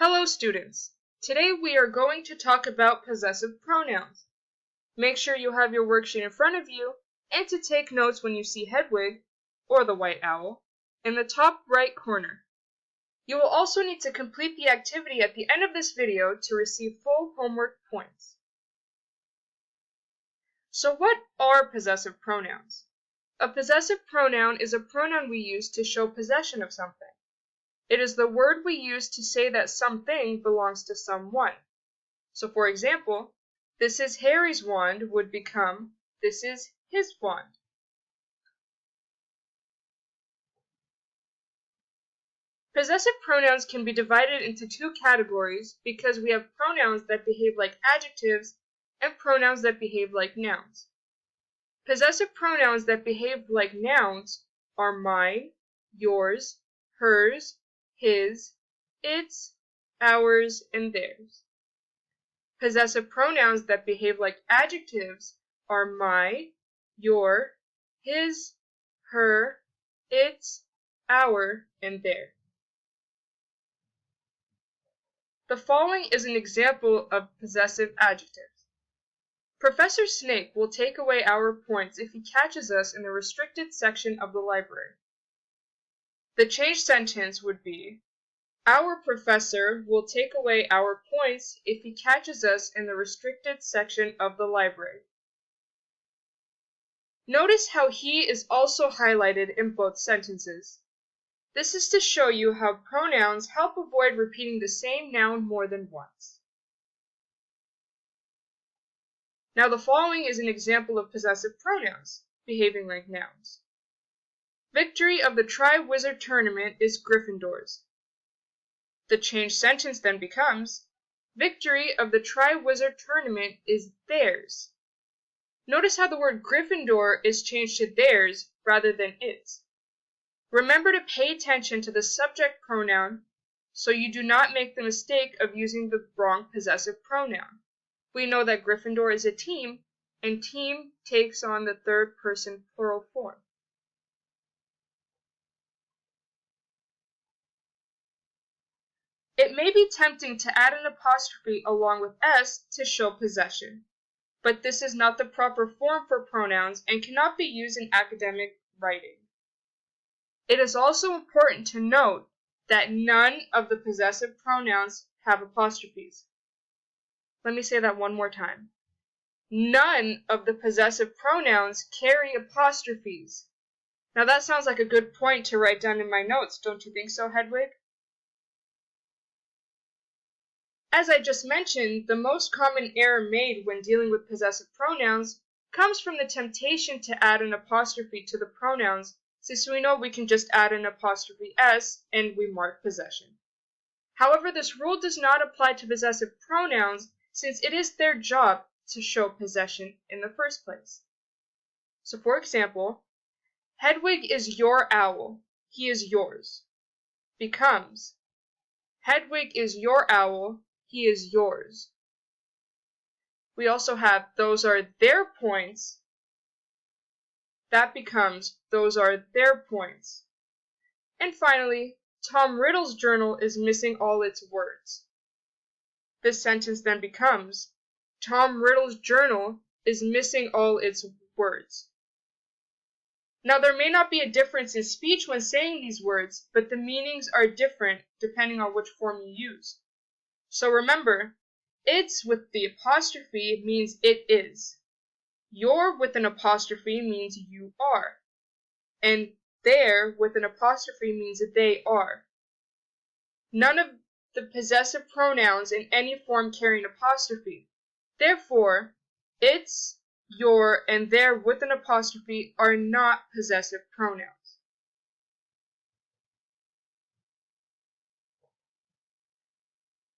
Hello students! Today we are going to talk about possessive pronouns. Make sure you have your worksheet in front of you and to take notes when you see Hedwig, or the white owl, in the top right corner. You will also need to complete the activity at the end of this video to receive full homework points. So what are possessive pronouns? A possessive pronoun is a pronoun we use to show possession of something. It is the word we use to say that something belongs to someone. So for example, this is Harry's wand would become this is his wand. Possessive pronouns can be divided into two categories because we have pronouns that behave like adjectives and pronouns that behave like nouns. Possessive pronouns that behave like nouns are mine, yours, hers, his, its, ours, and theirs. Possessive pronouns that behave like adjectives are my, your, his, her, its, our, and their. The following is an example of possessive adjectives. Professor Snake will take away our points if he catches us in the restricted section of the library. The changed sentence would be, our professor will take away our points if he catches us in the restricted section of the library. Notice how he is also highlighted in both sentences. This is to show you how pronouns help avoid repeating the same noun more than once. Now the following is an example of possessive pronouns, behaving like nouns. Victory of the Tri-Wizard Tournament is Gryffindor's. The changed sentence then becomes, victory of the Tri-Wizard Tournament is theirs. Notice how the word Gryffindor is changed to theirs rather than its. Remember to pay attention to the subject pronoun so you do not make the mistake of using the wrong possessive pronoun. We know that Gryffindor is a team, and team takes on the third person plural form. It may be tempting to add an apostrophe along with s to show possession, but this is not the proper form for pronouns and cannot be used in academic writing. It is also important to note that none of the possessive pronouns have apostrophes. Let me say that one more time. None of the possessive pronouns carry apostrophes. Now that sounds like a good point to write down in my notes, don't you think so, Hedwig? As I just mentioned, the most common error made when dealing with possessive pronouns comes from the temptation to add an apostrophe to the pronouns, since we know we can just add an apostrophe s and we mark possession. However, this rule does not apply to possessive pronouns since it is their job to show possession in the first place. So for example, Hedwig is your owl, he is yours, becomes, Hedwig is your owl, he is yours. We also have those are their points. That becomes those are their points. And finally, Tom Riddle's journal is missing all its words. This sentence then becomes, Tom Riddle's journal is missing all its words. Now there may not be a difference in speech when saying these words, but the meanings are different depending on which form you use. So remember, it's with the apostrophe means it is. Your with an apostrophe means you are. And their with an apostrophe means they are. None of the possessive pronouns in any form carry an apostrophe. Therefore, its, your, and their with an apostrophe are not possessive pronouns.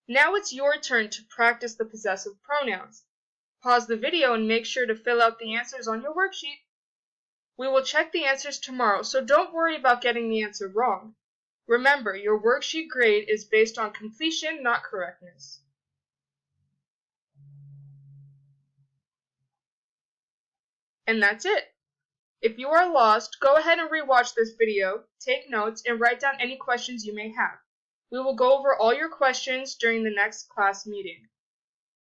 Now it's your turn to practice the possessive pronouns. Pause the video and make sure to fill out the answers on your worksheet. We will check the answers tomorrow, so don't worry about getting the answer wrong. Remember, your worksheet grade is based on completion, not correctness. And that's it. If you are lost, go ahead and rewatch this video, take notes, and write down any questions you may have. We will go over all your questions during the next class meeting.